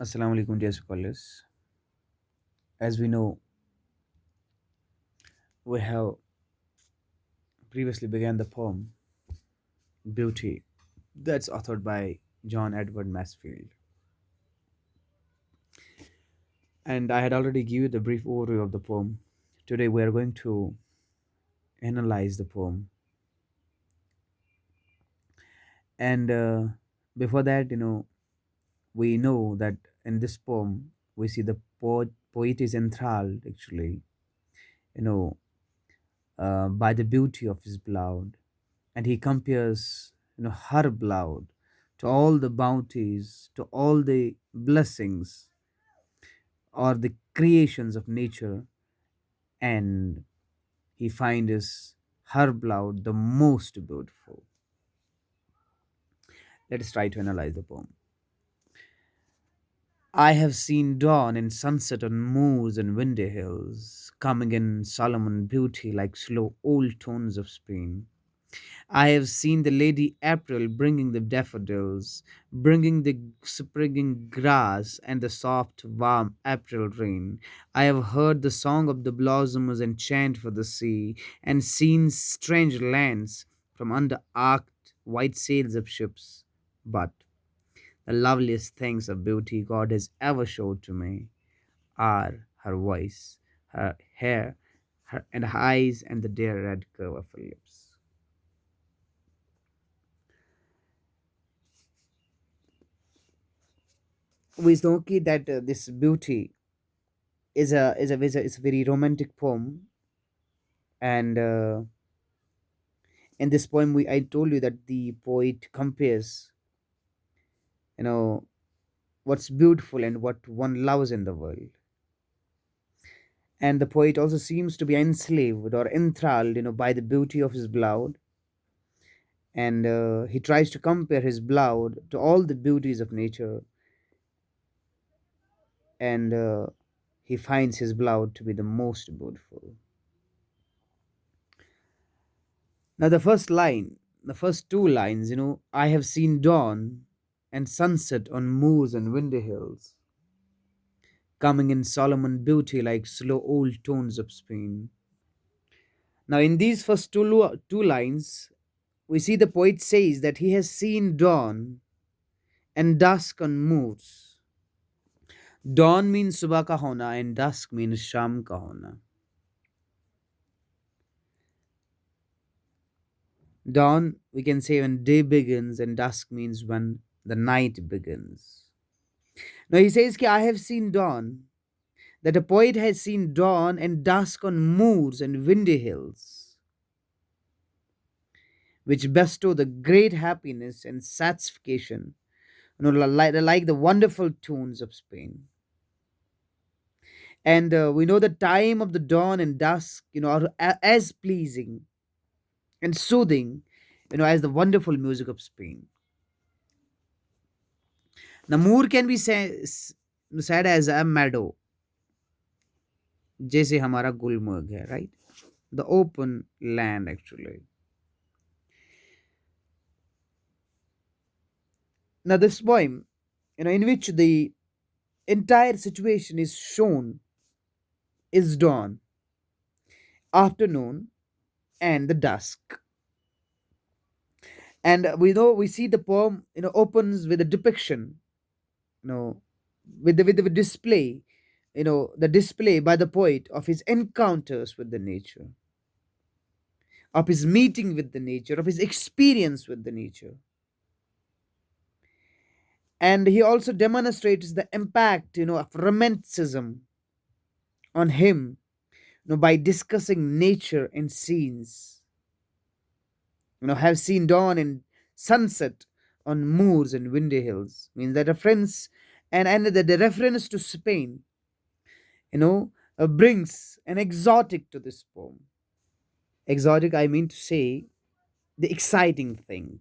Assalamu alaikum, dear scholars. As we know, we have previously began the poem Beauty that's authored by John Edward Masefield. And I had already given you the brief overview of the poem. Today we are going to analyze the poem. And before that, we know that in this poem, we see the poet is enthralled actually, you know, by the beauty of his beloved, and he compares her blood to all the bounties, to all the blessings or the creations of nature, and he finds her blood the most beautiful. Let us try to analyze the poem. I have seen dawn and sunset on moors and windy hills, coming in Solomon beauty like slow old tones of Spain. I have seen the Lady April bringing the daffodils, bringing the springing grass and the soft, warm April rain. I have heard the song of the blossoms and chant for the sea, and seen strange lands from under arched white sails of ships. But the loveliest things of beauty God has ever showed to me are her voice, her hair, and her eyes, and the dear red curve of her lips. We know that this beauty is a very romantic poem, and in this poem, I told you that the poet compares, you know, what's beautiful and what one loves in the world, and the poet also seems to be enslaved or enthralled, by the beauty of his beloved, and he tries to compare his beloved to all the beauties of nature, and he finds his beloved to be the most beautiful. Now, the first two lines, I have seen dawn and sunset on moors and windy hills, coming in Solomon beauty like slow old tones of Spain. Now, in these first two lines, we see the poet says that he has seen dawn and dusk on moors. Dawn means subah ka hona and dusk means sham ka hona. Dawn, we can say when day begins, and dusk means when the night begins. Now he says, I have seen dawn, that a poet has seen dawn and dusk on moors and windy hills, which bestow the great happiness and satisfaction, like the wonderful tunes of Spain. And we know the time of the dawn and dusk, are as pleasing and soothing, as the wonderful music of Spain. Now, moor can be said as a meadow, जैसे हमारा गुलमर्ग है, right? The open land actually. Now, this poem, in which the entire situation is shown, is dawn, afternoon, and the dusk. And we see the poem, opens with a depiction, you know, with the display, the display by the poet of his encounters with the nature, of his meeting with the nature, of his experience with the nature. And he also demonstrates the impact, of romanticism on him, by discussing nature and scenes. Have seen dawn and sunset on moors and windy hills. Means that reference, and the reference to Spain, brings an exotic to this poem. Exotic, I mean to say, the exciting thing.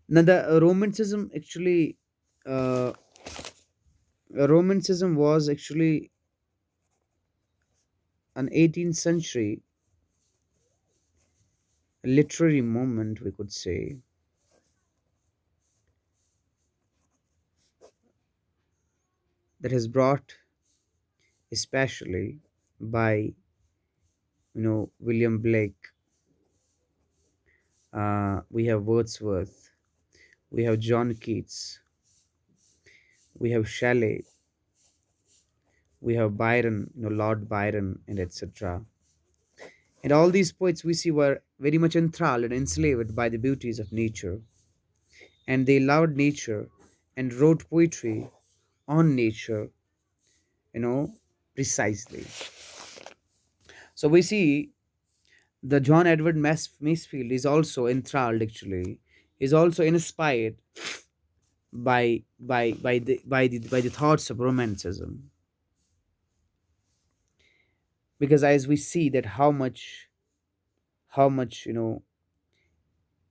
Now, the uh, romanticism was actually an 18th century literary movement, we could say, that has brought, especially by William Blake. We have Wordsworth, we have John Keats, we have Shelley, we have Byron, Lord Byron, and etc. And all these poets we see were very much enthralled and enslaved by the beauties of nature, and they loved nature and wrote poetry on nature, you know, precisely. So we see the John Edward Masefield is also enthralled, actually, is also inspired by the thoughts of romanticism, because as we see that how much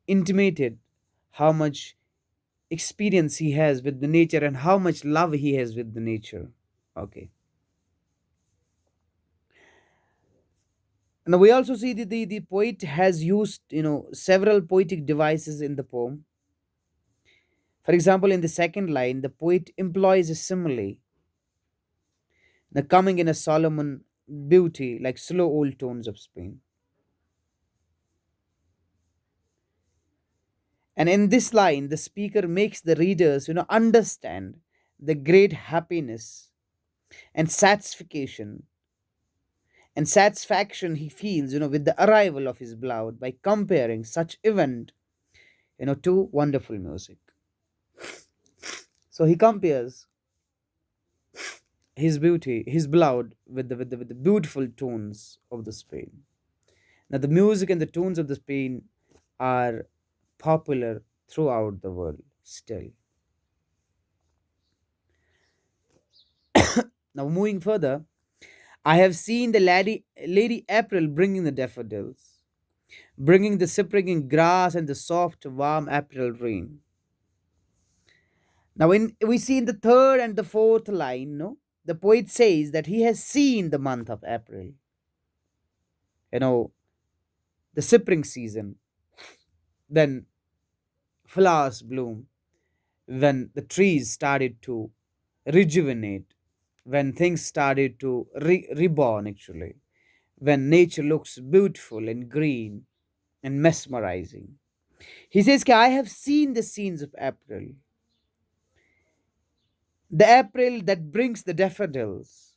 intimated, how much experience he has with the nature, and how much love he has with the nature. Okay. Now we also see that the poet has used several poetic devices in the poem. For example, in the second line, the poet employs a simile, the coming in a Solomon beauty like slow old tones of Spain. And in this line, the speaker makes the readers, understand the great happiness and satisfaction he feels, with the arrival of his beloved by comparing such event, to wonderful music. So he compares his beauty, his beloved, with the beautiful tones of the Spain. Now, the music and the tunes of the Spain are popular throughout the world still. Now, moving further, I have seen the Lady April bringing the daffodils, bringing the springing grass and the soft, warm April rain. Now, we see in the third and the fourth line, no, the poet says that he has seen the month of April, you know, the spring season, when flowers bloom, when the trees started to rejuvenate, when things started to reborn, actually, when nature looks beautiful and green and mesmerizing. He says, I have seen the scenes of April, the April that brings the daffodils,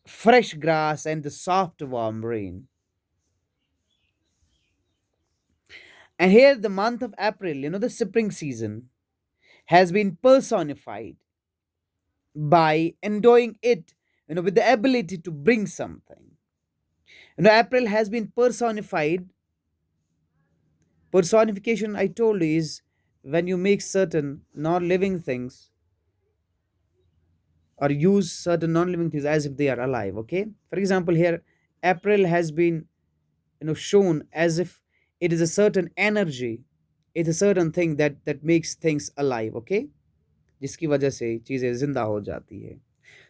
fresh grass, and the soft, warm rain. And here, the month of April, the spring season, has been personified by endowing it, with the ability to bring something. April has been personified. Personification, I told you, is when you make certain non-living things or use certain non-living things as if they are alive. Okay. For example, here April has been shown as if it is a certain energy. It's a certain thing that makes things alive. Okay. जिसकी वजह से चीजें जिंदा हो जाती है.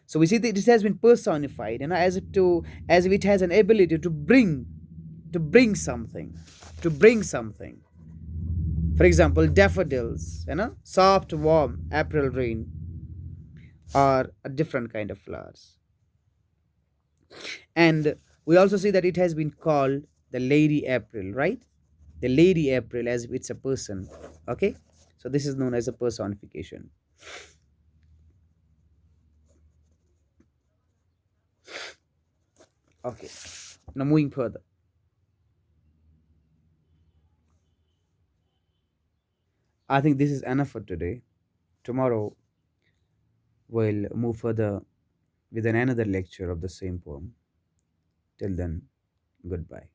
So we see that this has been personified, as if it has an ability to bring something, to bring something. For example, daffodils, soft, warm April rain are a different kind of flowers. And we also see that it has been called the Lady April, right? The Lady April, as if it's a person. Okay? So this is known as a personification. Okay. Now moving further. I think this is enough for today. Tomorrow we'll move further with another lecture of the same poem. Till then, goodbye.